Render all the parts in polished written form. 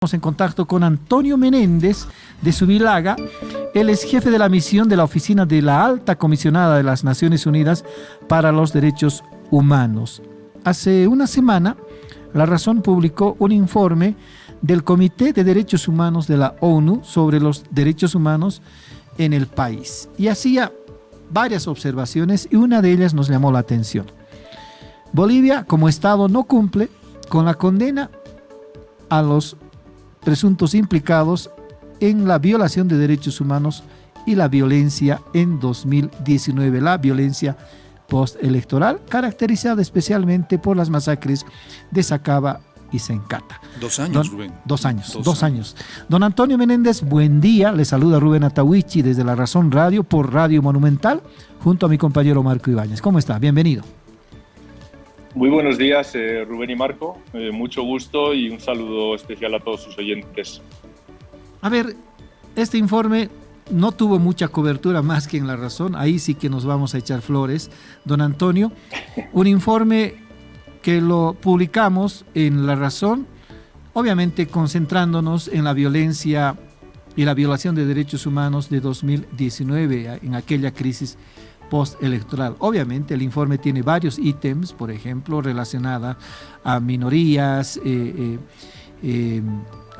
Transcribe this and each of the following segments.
Estamos en contacto con Antonio Menéndez de Zubillaga. Él es jefe de la misión de la Oficina de la Alta Comisionada de las Naciones Unidas para los Derechos Humanos. Hace una semana, La Razón publicó un informe del Comité de Derechos Humanos de la ONU sobre los derechos humanos en el país. Y hacía varias observaciones y una de ellas nos llamó la atención. Bolivia, como Estado, no cumple con la condena a los presuntos implicados en la violación de derechos humanos y la violencia en 2019, la violencia postelectoral, caracterizada especialmente por las masacres de Sacaba y Sencata. 2 años, Rubén. 2 años. Don Antonio Menéndez, buen día. Le saluda Rubén Atahuichi desde La Razón Radio por Radio Monumental, junto a mi compañero Marco Ibáñez. ¿Cómo está? Bienvenido. Muy buenos días, Rubén y Marco. Mucho gusto y un saludo especial a todos sus oyentes. A ver, este informe no tuvo mucha cobertura más que en La Razón. Ahí sí que nos vamos a echar flores, don Antonio. Un informe que lo publicamos en La Razón, obviamente concentrándonos en la violencia y la violación de derechos humanos de 2019, en aquella crisis postelectoral. Obviamente el informe tiene varios ítems, por ejemplo, relacionada a minorías,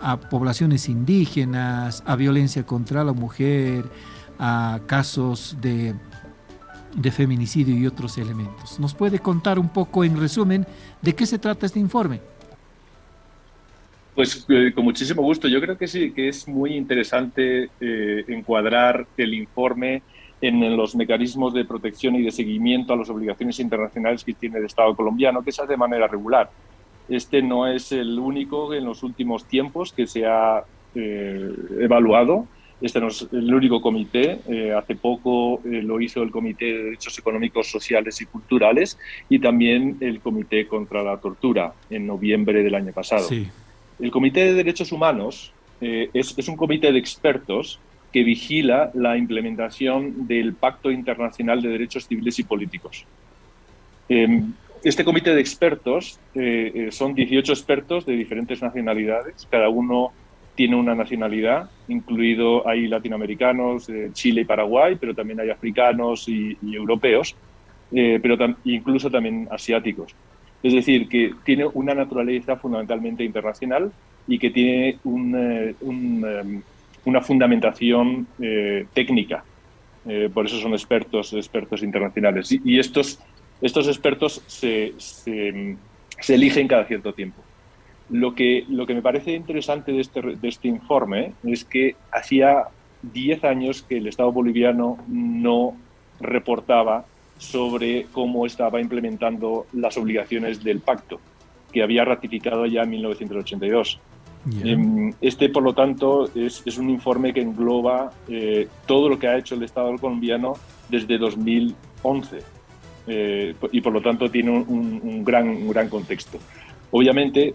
a poblaciones indígenas, a violencia contra la mujer, a casos de feminicidio y otros elementos. ¿Nos puede contar un poco, en resumen, de qué se trata este informe? Pues con muchísimo gusto. Yo creo que sí, que es muy interesante encuadrar el informe en los mecanismos de protección y de seguimiento a las obligaciones internacionales que tiene el Estado colombiano, que se hace de manera regular. Este no es el único en los últimos tiempos que se ha evaluado. Este no es el único comité. Hace poco lo hizo el Comité de Derechos Económicos, Sociales y Culturales y también el Comité contra la Tortura en noviembre del año pasado. Sí. El Comité de Derechos Humanos es un comité de expertos que vigila la implementación del Pacto Internacional de Derechos Civiles y Políticos. Este comité de expertos son 18 expertos de diferentes nacionalidades, cada uno tiene una nacionalidad, incluido hay latinoamericanos, Chile y Paraguay, pero también hay africanos y europeos, pero incluso también asiáticos. Es decir, que tiene una naturaleza fundamentalmente internacional y que tiene una fundamentación técnica. Por eso son expertos internacionales. Y estos expertos se eligen cada cierto tiempo. Lo que me parece interesante de este informe es que hacía 10 años que el Estado boliviano no reportaba sobre cómo estaba implementando las obligaciones del pacto, que había ratificado ya en 1982. Este, por lo tanto, es un informe que engloba todo lo que ha hecho el Estado colombiano desde 2011 y, por lo tanto, tiene un gran contexto. Obviamente,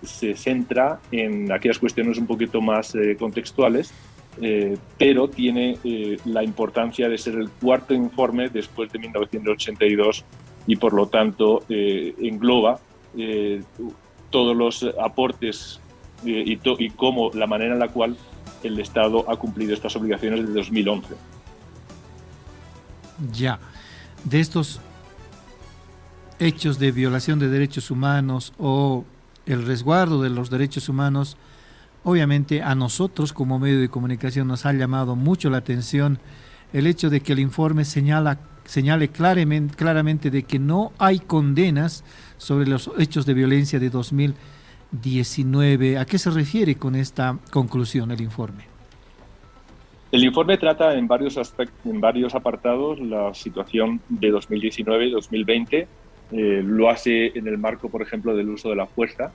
se centra en aquellas cuestiones un poquito más contextuales, pero tiene la importancia de ser el cuarto informe después de 1982 y, por lo tanto, engloba todos los aportes y cómo la manera en la cual el Estado ha cumplido estas obligaciones desde 2011. Ya, de estos hechos de violación de derechos humanos o el resguardo de los derechos humanos, obviamente a nosotros como medio de comunicación nos ha llamado mucho la atención el hecho de que el informe señale claramente de que no hay condenas sobre los hechos de violencia de 2019. ¿A qué se refiere con esta conclusión el informe? El informe trata en varios apartados la situación de 2019 y 2020. Lo hace en el marco, por ejemplo, del uso de la fuerza,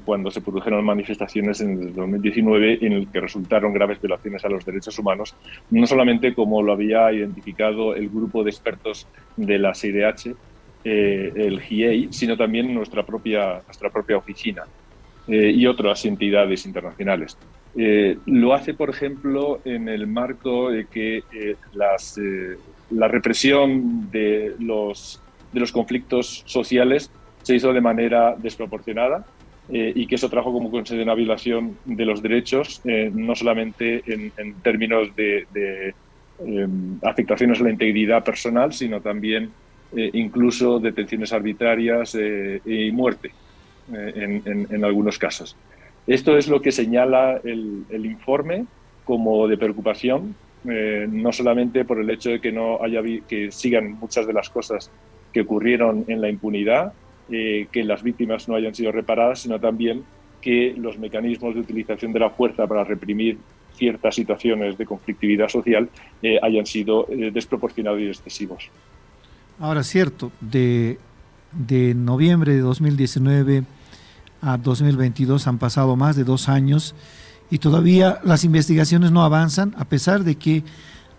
cuando se produjeron manifestaciones en el 2019 en el que resultaron graves violaciones a los derechos humanos, no solamente como lo había identificado el grupo de expertos de la CIDH, el GIEI, sino también nuestra propia oficina y otras entidades internacionales. Lo hace, por ejemplo, en el marco de que la represión de los conflictos sociales se hizo de manera desproporcionada, y que eso trajo como consecuencia una violación de los derechos, no solamente en términos de afectaciones a la integridad personal, sino también incluso detenciones arbitrarias y muerte en algunos casos. Esto es lo que señala el informe como de preocupación, no solamente por el hecho de que no haya que sigan muchas de las cosas que ocurrieron en la impunidad, que las víctimas no hayan sido reparadas, sino también que los mecanismos de utilización de la fuerza para reprimir ciertas situaciones de conflictividad social hayan sido desproporcionados y excesivos. Ahora, cierto, de noviembre de 2019 a 2022 han pasado más de 2 años y todavía las investigaciones no avanzan, a pesar de que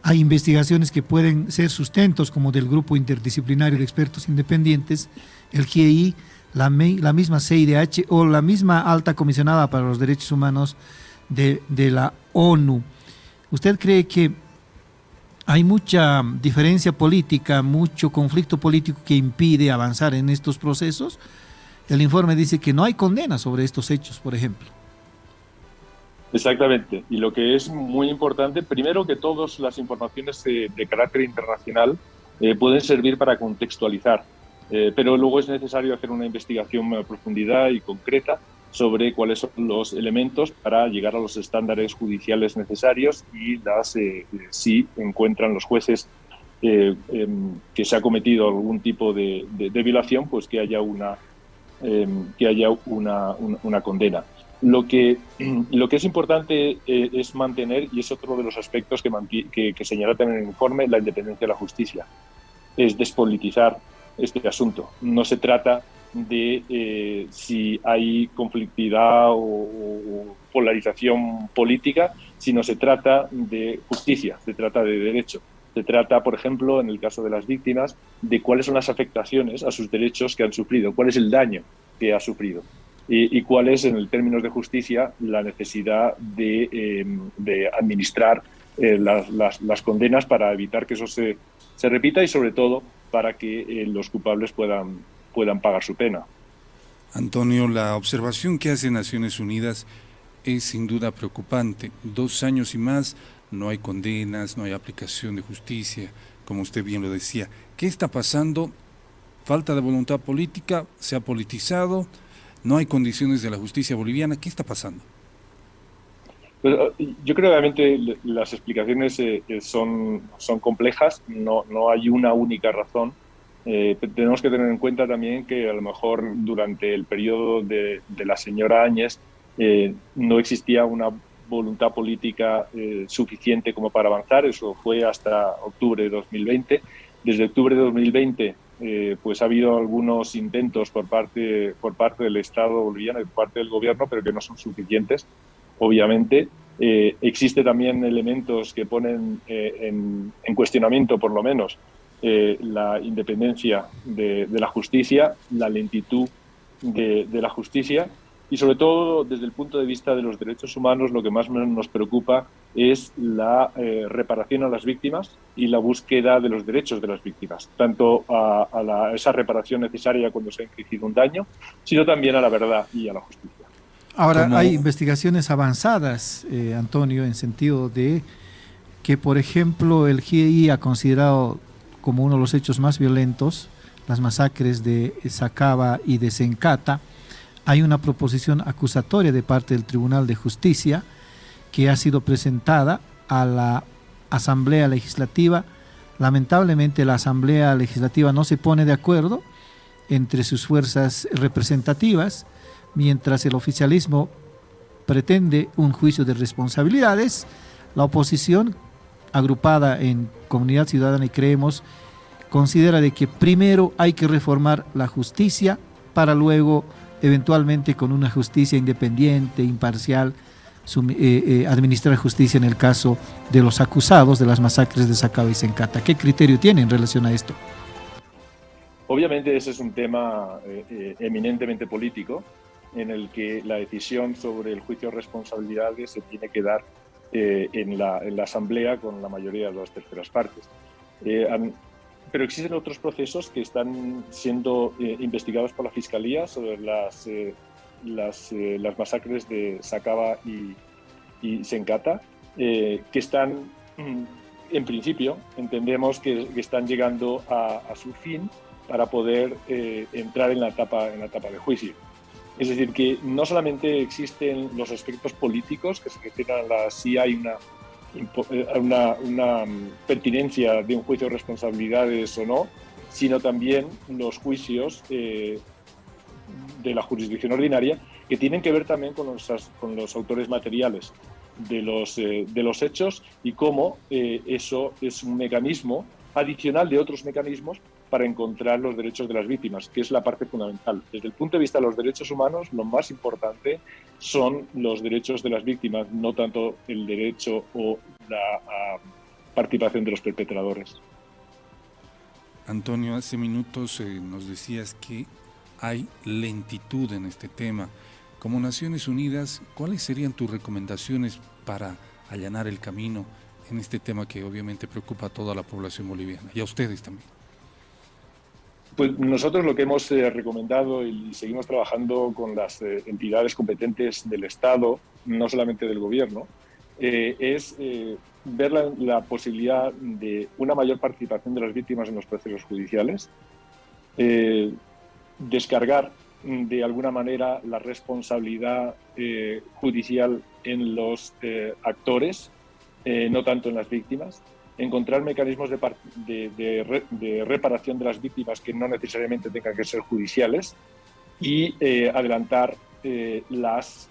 hay investigaciones que pueden ser sustentos, como del Grupo Interdisciplinario de Expertos Independientes, el GIEI, la misma CIDH o la misma Alta Comisionada para los Derechos Humanos de la ONU. ¿Usted cree que hay mucha diferencia política, mucho conflicto político que impide avanzar en estos procesos? El informe dice que no hay condena sobre estos hechos, por ejemplo. Exactamente. Y lo que es muy importante, primero, que todas las informaciones de carácter internacional pueden servir para contextualizar, pero luego es necesario hacer una investigación a profundidad y concreta sobre cuáles son los elementos para llegar a los estándares judiciales necesarios y si encuentran los jueces que se ha cometido algún tipo de violación, pues que haya una condena. Lo que es importante es mantener, y es otro de los aspectos que señala también el informe, la independencia de la justicia. Es despolitizar este asunto. No se trata de si hay conflictividad o polarización política, sino se trata de justicia, se trata de derecho. Se trata, por ejemplo, en el caso de las víctimas, de cuáles son las afectaciones a sus derechos que han sufrido, cuál es el daño que ha sufrido y cuál es, en términos de justicia, la necesidad de administrar las condenas para evitar que eso se repita y, sobre todo, para que los culpables puedan pagar su pena. Antonio, la observación que hace Naciones Unidas es sin duda preocupante. 2 años y más, no hay condenas, no hay aplicación de justicia, como usted bien lo decía. ¿Qué está pasando? Falta de voluntad política, se ha politizado, no hay condiciones de la justicia boliviana. ¿Qué está pasando? Pues, yo creo que realmente las explicaciones son complejas, no hay una única razón. Tenemos que tener en cuenta también que a lo mejor durante el periodo de la señora Áñez no existía una voluntad política suficiente como para avanzar. Eso fue hasta octubre de 2020. Desde octubre de 2020 pues ha habido algunos intentos por parte del Estado boliviano y por parte del gobierno, pero que no son suficientes, obviamente. Existe también elementos que ponen en cuestionamiento, por lo menos, la independencia de la justicia, la lentitud de la justicia y, sobre todo, desde el punto de vista de los derechos humanos, lo que más nos preocupa es la reparación a las víctimas y la búsqueda de los derechos de las víctimas, tanto a esa reparación necesaria cuando se ha infligido un daño, sino también a la verdad y a la justicia. Ahora, hay investigaciones avanzadas, Antonio, en sentido de que, por ejemplo, el GIEI ha considerado como uno de los hechos más violentos las masacres de Sacaba y de Sencata. Hay una proposición acusatoria de parte del Tribunal de Justicia que ha sido presentada a la Asamblea Legislativa. Lamentablemente, la Asamblea Legislativa no se pone de acuerdo entre sus fuerzas representativas, mientras el oficialismo pretende un juicio de responsabilidades. La oposición, agrupada en Comunidad Ciudadana y Creemos, considera de que primero hay que reformar la justicia para luego, eventualmente, con una justicia independiente, imparcial, administrar justicia en el caso de los acusados de las masacres de Sacaba y Sencata. ¿Qué criterio tiene en relación a esto? Obviamente ese es un tema eminentemente político, en el que la decisión sobre el juicio de responsabilidades se tiene que dar en la Asamblea con la mayoría de las terceras partes. Pero existen otros procesos que están siendo investigados por la Fiscalía sobre las masacres de Sacaba y Sencata, que están, en principio, entendemos que están llegando a su fin para poder entrar en la etapa de juicio. Es decir, que no solamente existen los aspectos políticos que se refieren a si hay una pertinencia de un juicio de responsabilidades o no, sino también los juicios de la jurisdicción ordinaria, que tienen que ver también con los autores materiales de los hechos y cómo eso es un mecanismo adicional de otros mecanismos para encontrar los derechos de las víctimas, que es la parte fundamental. Desde el punto de vista de los derechos humanos, lo más importante son los derechos de las víctimas, no tanto el derecho o la participación de los perpetradores. Antonio, hace minutos nos decías que hay lentitud en este tema. Como Naciones Unidas, ¿cuáles serían tus recomendaciones para allanar el camino en este tema que obviamente preocupa a toda la población boliviana y a ustedes también? Pues nosotros lo que hemos recomendado y seguimos trabajando con las entidades competentes del Estado, no solamente del Gobierno, es ver la posibilidad de una mayor participación de las víctimas en los procesos judiciales, descargar de alguna manera la responsabilidad judicial en los actores, no tanto en las víctimas, encontrar mecanismos de reparación de las víctimas que no necesariamente tengan que ser judiciales y adelantar las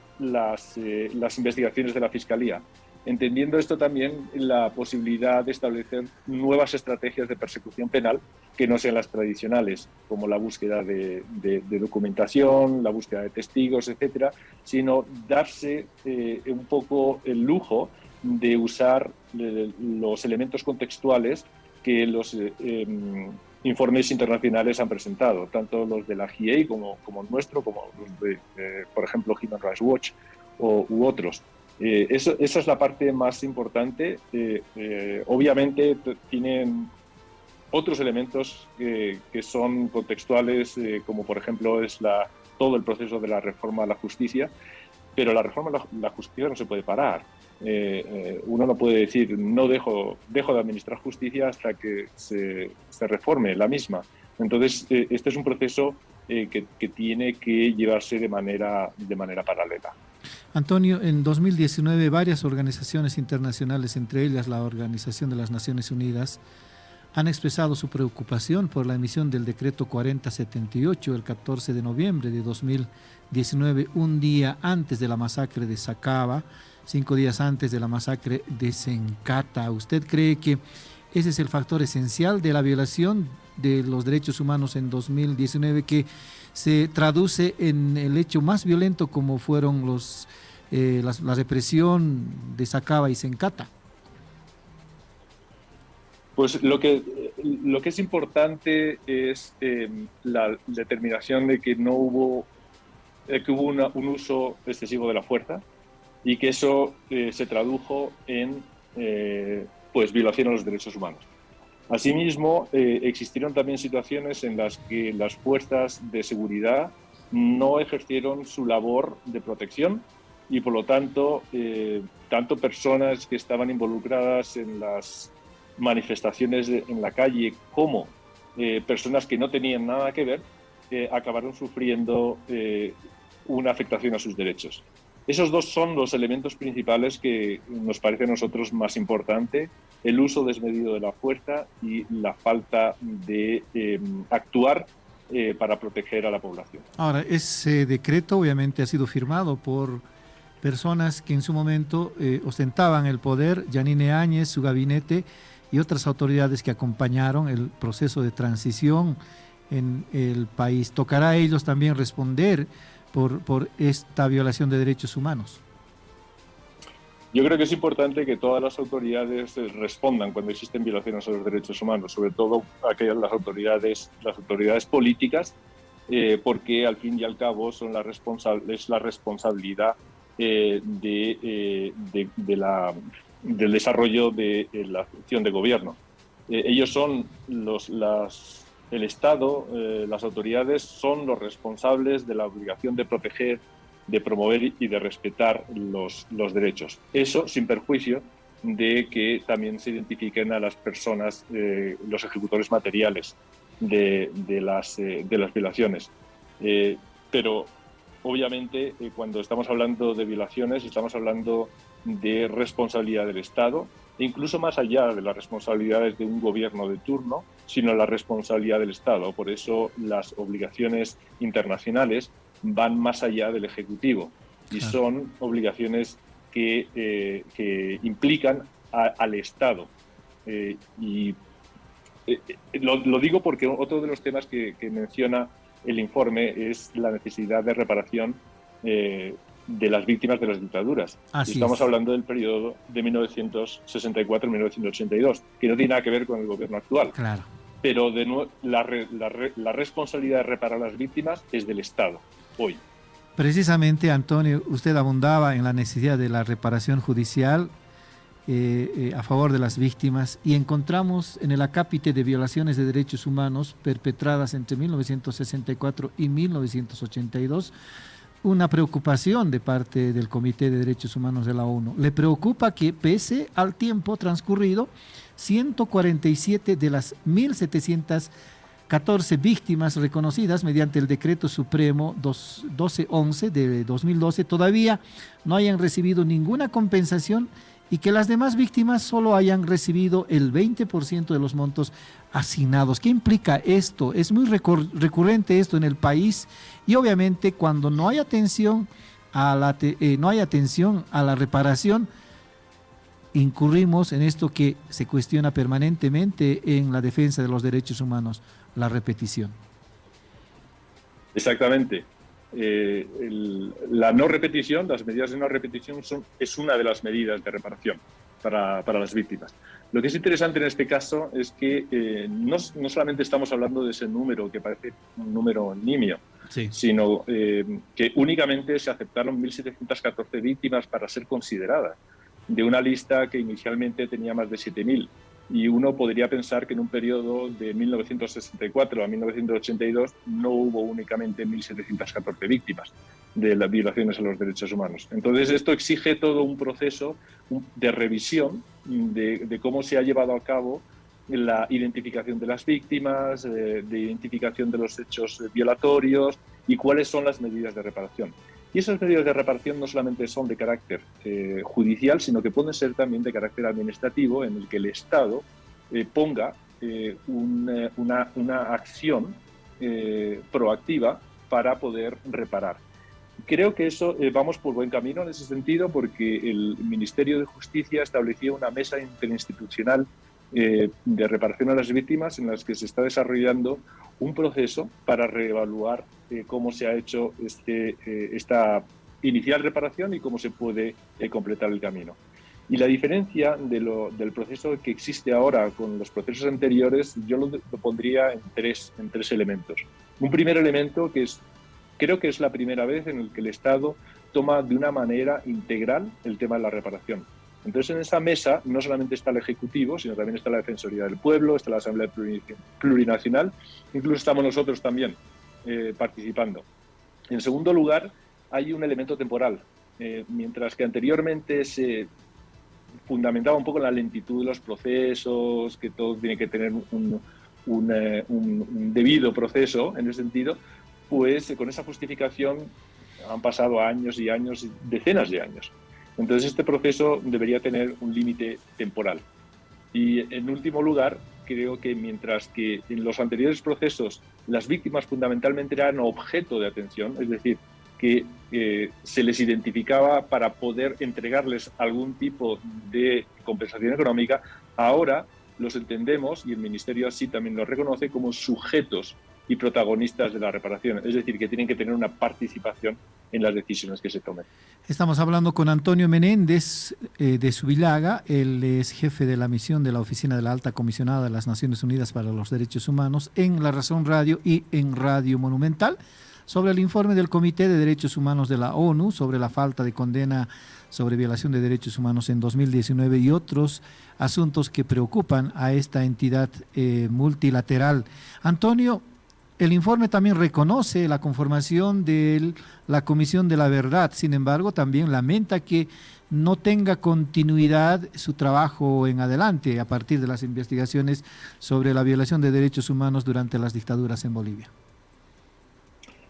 investigaciones de la Fiscalía. Entendiendo esto también la posibilidad de establecer nuevas estrategias de persecución penal que no sean las tradicionales, como la búsqueda de documentación, la búsqueda de testigos, etcétera, sino darse un poco el lujo de usar los elementos contextuales que los informes internacionales han presentado, tanto los de la GIEI como el nuestro, como los de, por ejemplo, Human Rights Watch u otros. Esa es la parte más importante. Obviamente tienen otros elementos que son contextuales, como por ejemplo es todo el proceso de la reforma a la justicia, pero la reforma a la justicia no se puede parar. Uno no puede decir no dejo de administrar justicia hasta que se reforme la misma. Entonces, este es un proceso que tiene que llevarse de manera paralela. Antonio, en 2019 varias organizaciones internacionales, entre ellas la Organización de las Naciones Unidas, han expresado su preocupación por la emisión del decreto 4078 el 14 de noviembre de 2019, un día antes de la masacre de Sacaba, 5 días antes de la masacre de Sencata. ¿Usted cree que ese es el factor esencial de la violación de los derechos humanos en 2019, que se traduce en el hecho más violento como fueron la represión de Sacaba y Sencata? Pues lo que es importante es la determinación de que no hubo un uso excesivo de la fuerza y que eso se tradujo en violación a los derechos humanos. Asimismo, existieron también situaciones en las que las fuerzas de seguridad no ejercieron su labor de protección y, por lo tanto, tanto personas que estaban involucradas en las manifestaciones en la calle como personas que no tenían nada que ver acabaron sufriendo una afectación a sus derechos. Esos dos son los elementos principales que nos parece a nosotros más importante: el uso desmedido de la fuerza y la falta de actuar para proteger a la población. Ahora, ese decreto obviamente ha sido firmado por personas que en su momento ostentaban el poder: Yanine Áñez, su gabinete y otras autoridades que acompañaron el proceso de transición en el país. ¿Tocará a ellos también responder por esta violación de derechos humanos? Yo creo que es importante que todas las autoridades respondan cuando existen violaciones a los derechos humanos, sobre todo las autoridades políticas, porque al fin y al cabo es la responsabilidad del desarrollo de la acción de gobierno. Ellos son el Estado, las autoridades son los responsables de la obligación de proteger de promover y de respetar los derechos. Eso sin perjuicio de que también se identifiquen a las personas, los ejecutores materiales de las violaciones. Pero obviamente cuando estamos hablando de violaciones estamos hablando de responsabilidad del Estado, e incluso más allá de las responsabilidades de un gobierno de turno, sino la responsabilidad del Estado. Por eso las obligaciones internacionales van más allá del Ejecutivo y son obligaciones que implican al Estado. Lo digo porque otro de los temas que menciona el informe es la necesidad de reparación de las víctimas de las dictaduras. Estamos hablando del periodo de 1964-1982, que no tiene nada que ver con el gobierno actual. Claro. Pero la responsabilidad de reparar las víctimas es del Estado, hoy. Precisamente, Antonio, usted abundaba en la necesidad de la reparación judicial a favor de las víctimas, y encontramos en el acápite de violaciones de derechos humanos perpetradas entre 1964 y 1982 una preocupación de parte del Comité de Derechos Humanos de la ONU. Le preocupa que, pese al tiempo transcurrido, 147 de las 1.714 víctimas reconocidas mediante el Decreto Supremo 1211 de 2012 todavía no hayan recibido ninguna compensación, y que las demás víctimas solo hayan recibido el 20% de los montos asignados. ¿Qué implica esto? Es muy recurrente esto en el país, y obviamente cuando no hay atención a la reparación, incurrimos en esto que se cuestiona permanentemente en la defensa de los derechos humanos, la repetición. Exactamente. La no repetición, las medidas de no repetición es una de las medidas de reparación para las víctimas. Lo que es interesante en este caso es que no solamente estamos hablando de ese número que parece un número nimio, sí, sino que únicamente se aceptaron 1.714 víctimas para ser consideradas, de una lista que inicialmente tenía más de 7.000. Y uno podría pensar que en un periodo de 1964 a 1982 no hubo únicamente 1.714 víctimas de las violaciones a los derechos humanos. Entonces esto exige todo un proceso de revisión de cómo se ha llevado a cabo la identificación de las víctimas, de identificación de los hechos violatorios y cuáles son las medidas de reparación. Y esas medidas de reparación no solamente son de carácter judicial, sino que pueden ser también de carácter administrativo, en el que el Estado ponga una acción proactiva para poder reparar. Creo que eso vamos por buen camino en ese sentido, porque el Ministerio de Justicia estableció una mesa interinstitucional de reparación a las víctimas, en las que se está desarrollando un proceso para reevaluar cómo se ha hecho esta inicial reparación y cómo se puede completar el camino. Y la diferencia del proceso que existe ahora con los procesos anteriores, yo lo pondría en tres elementos. Un primer elemento que creo que es la primera vez en el que el Estado toma de una manera integral el tema de la reparación. Entonces, en esa mesa no solamente está el Ejecutivo, sino también está la Defensoría del Pueblo, está la Asamblea Plurinacional, incluso estamos nosotros también participando. En segundo lugar, hay un elemento temporal. Mientras que anteriormente se fundamentaba un poco en la lentitud de los procesos, que todo tiene que tener un debido proceso en ese sentido, pues con esa justificación han pasado años y años, decenas de años. Entonces este proceso debería tener un límite temporal. Y en último lugar, creo que mientras que en los anteriores procesos las víctimas fundamentalmente eran objeto de atención, es decir, que se les identificaba para poder entregarles algún tipo de compensación económica, ahora los entendemos, y el Ministerio así también lo reconoce, como sujetos y protagonistas de la reparación, es decir, que tienen que tener una participación en las decisiones que se tomen. Estamos hablando con Antonio Menéndez de Zubillaga. Él es jefe de la misión de la Oficina de la Alta Comisionada de las Naciones Unidas para los Derechos Humanos en La Razón Radio y en Radio Monumental, sobre el informe del Comité de Derechos Humanos de la ONU sobre la falta de condena sobre violación de derechos humanos en 2019 y otros asuntos que preocupan a esta entidad multilateral. Antonio, El informe también reconoce la conformación de la Comisión de la Verdad, sin embargo, también lamenta que no tenga continuidad su trabajo en adelante a partir de las investigaciones sobre la violación de derechos humanos durante las dictaduras en Bolivia.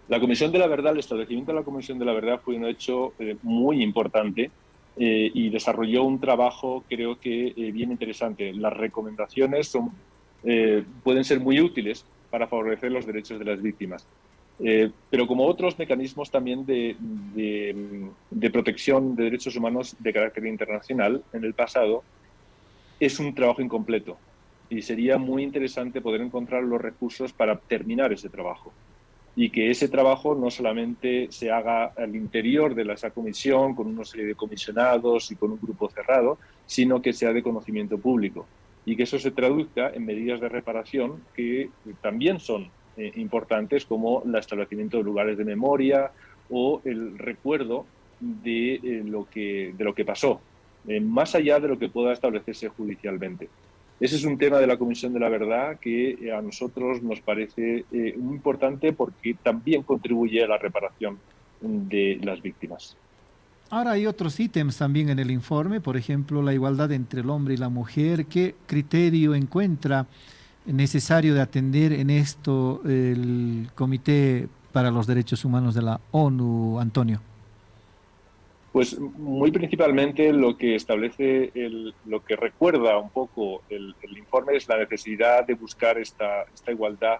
La Comisión de la Verdad, el establecimiento de la Comisión de la Verdad fue un hecho muy importante y desarrolló un trabajo, creo que bien interesante. Las recomendaciones pueden ser muy útiles para favorecer los derechos de las víctimas. Pero como otros mecanismos también de protección de derechos humanos de carácter internacional en el pasado, es un trabajo incompleto y sería muy interesante poder encontrar los recursos para terminar ese trabajo y que ese trabajo no solamente se haga al interior de esa comisión con una serie de comisionados y con un grupo cerrado, sino que sea de conocimiento público y que eso se traduzca en medidas de reparación que también son importantes, como el establecimiento de lugares de memoria o el recuerdo de lo que pasó, más allá de lo que pueda establecerse judicialmente. Ese es un tema de la Comisión de la Verdad que a nosotros nos parece muy importante porque también contribuye a la reparación de las víctimas. Ahora hay otros ítems también en el informe, por ejemplo, la igualdad entre el hombre y la mujer. ¿Qué criterio encuentra necesario de atender en esto el Comité para los Derechos Humanos de la ONU, Antonio? Pues muy principalmente lo que establece, lo que recuerda un poco el informe es la necesidad de buscar esta igualdad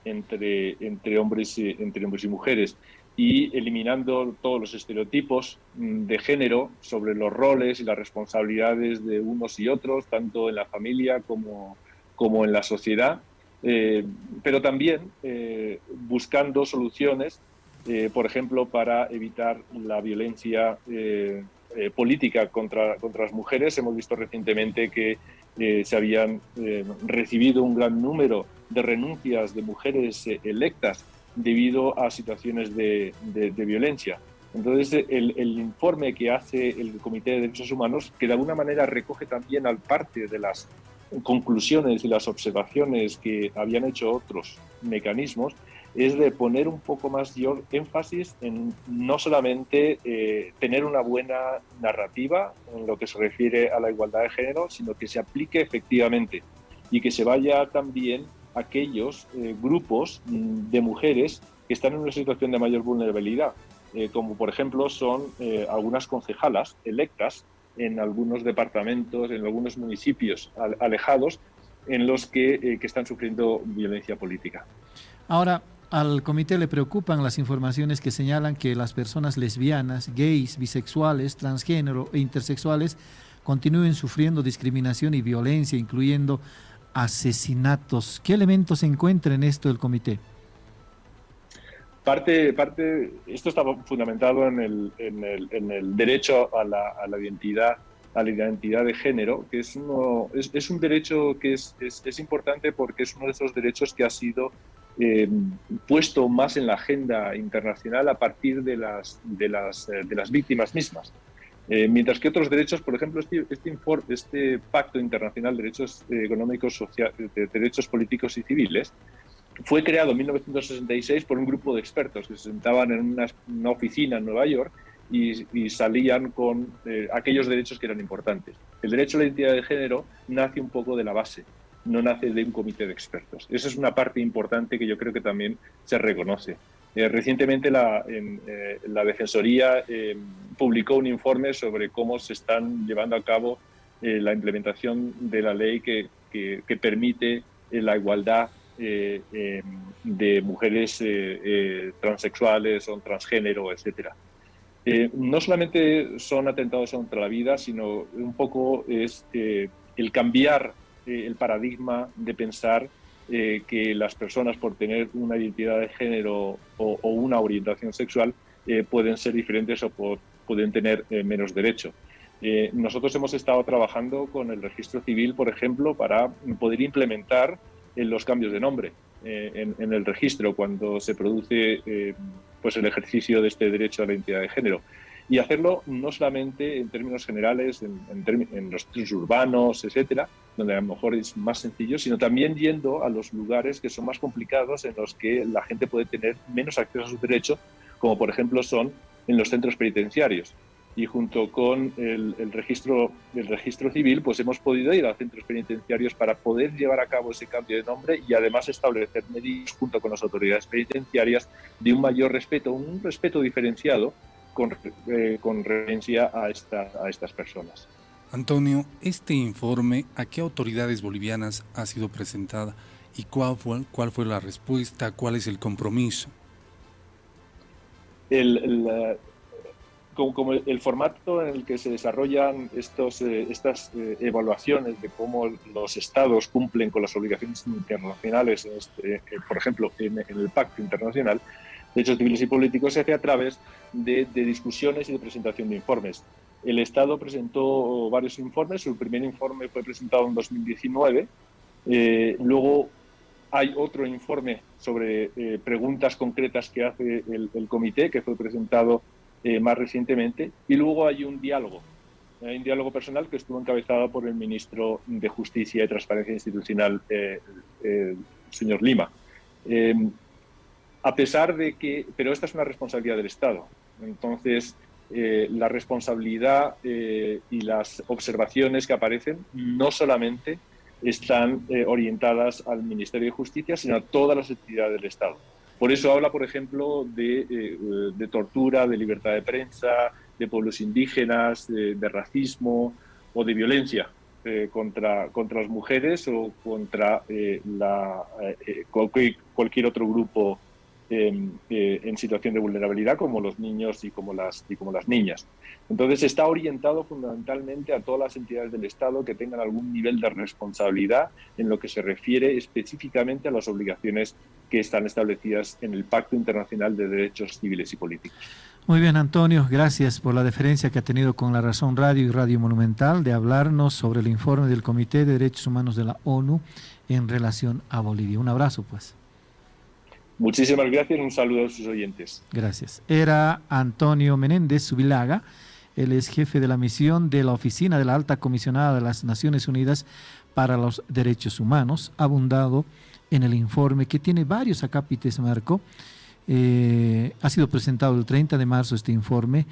entre hombres y mujeres y eliminando todos los estereotipos de género sobre los roles y las responsabilidades de unos y otros, tanto en la familia como en la sociedad, pero también buscando soluciones, por ejemplo, para evitar la violencia política contra las mujeres. Hemos visto recientemente que se habían recibido un gran número de renuncias de mujeres electas debido a situaciones de violencia. Entonces, el informe que hace el Comité de Derechos Humanos, que de alguna manera recoge también al parte de las conclusiones y las observaciones que habían hecho otros mecanismos, es de poner un poco más énfasis en no solamente tener una buena narrativa en lo que se refiere a la igualdad de género, sino que se aplique efectivamente y que se vaya también a aquellos grupos de mujeres que están en una situación de mayor vulnerabilidad, como por ejemplo son algunas concejalas electas en algunos departamentos, en algunos municipios alejados, en los que están sufriendo violencia política. Ahora, al comité le preocupan las informaciones que señalan que las personas lesbianas, gays, bisexuales, transgénero e intersexuales continúen sufriendo discriminación y violencia, incluyendo asesinatos. ¿Qué elementos se encuentra en esto el comité? Esto está fundamentado en el derecho a la identidad de género, que es un derecho que es importante porque es uno de esos derechos que ha sido puesto más en la agenda internacional a partir de las víctimas mismas. Mientras que otros derechos, por ejemplo, este Pacto Internacional de Derechos Económicos, de Derechos Políticos y Civiles, fue creado en 1966 por un grupo de expertos que se sentaban en una oficina en Nueva York y salían con aquellos derechos que eran importantes. El derecho a la identidad de género nace un poco de la base, no nace de un comité de expertos. Esa es una parte importante que yo creo que también se reconoce. Recientemente la Defensoría publicó un informe sobre cómo se están llevando a cabo la implementación de la ley que permite la igualdad de mujeres transexuales o transgénero, etc. No solamente son atentados contra la vida, sino un poco es el cambiar el paradigma de pensar que las personas, por tener una identidad de género o una orientación sexual, pueden ser diferentes o pueden tener menos derecho. Nosotros hemos estado trabajando con el registro civil, por ejemplo, para poder implementar los cambios de nombre en el registro cuando se produce pues el ejercicio de este derecho a la identidad de género. y hacerlo no solamente en términos generales, en los centros urbanos, etcétera, donde a lo mejor es más sencillo, sino también yendo a los lugares que son más complicados, en los que la gente puede tener menos acceso a sus derechos, como por ejemplo son en los centros penitenciarios. Y junto con el registro civil, pues hemos podido ir a centros penitenciarios para poder llevar a cabo ese cambio de nombre y además establecer medidas junto con las autoridades penitenciarias de un mayor respeto, un respeto diferenciado con referencia a estas personas. Antonio, este informe, ¿a qué autoridades bolivianas ha sido presentada y cuál fue la respuesta? ¿Cuál es el compromiso? Como el formato en el que se desarrollan estas evaluaciones de cómo los estados cumplen con las obligaciones internacionales, por ejemplo, en el Pacto Internacional de Derechos Civiles y Políticos, se hace a través de discusiones y de presentación de informes. El Estado presentó varios informes. Su primer informe fue presentado en 2019. Luego hay otro informe sobre preguntas concretas que hace el comité, que fue presentado más recientemente, y luego hay un diálogo personal que estuvo encabezado por el ministro de Justicia y Transparencia Institucional, el señor Lima. A pesar de que, pero esta es una responsabilidad del Estado, entonces la responsabilidad y las observaciones que aparecen no solamente están orientadas al Ministerio de Justicia, sino a todas las entidades del Estado. Por eso habla, por ejemplo, de tortura, de libertad de prensa, de pueblos indígenas, de racismo o de violencia contra las mujeres o contra cualquier otro grupo en situación de vulnerabilidad, como los niños y como las niñas. Entonces está orientado fundamentalmente a todas las entidades del Estado que tengan algún nivel de responsabilidad en lo que se refiere específicamente a las obligaciones que están establecidas en el Pacto Internacional de Derechos Civiles y Políticos. Muy bien, Antonio, gracias por la deferencia que ha tenido con La Razón Radio y Radio Monumental de hablarnos sobre el informe del Comité de Derechos Humanos de la ONU en relación a Bolivia. Un abrazo, pues. Muchísimas gracias y un saludo a sus oyentes. Gracias. Era Antonio Menéndez Zubilaga. Él es jefe de la misión de la Oficina de la Alta Comisionada de las Naciones Unidas para los Derechos Humanos, abundado en el informe que tiene varios acápites, Marco. Ha sido presentado el 30 de marzo este informe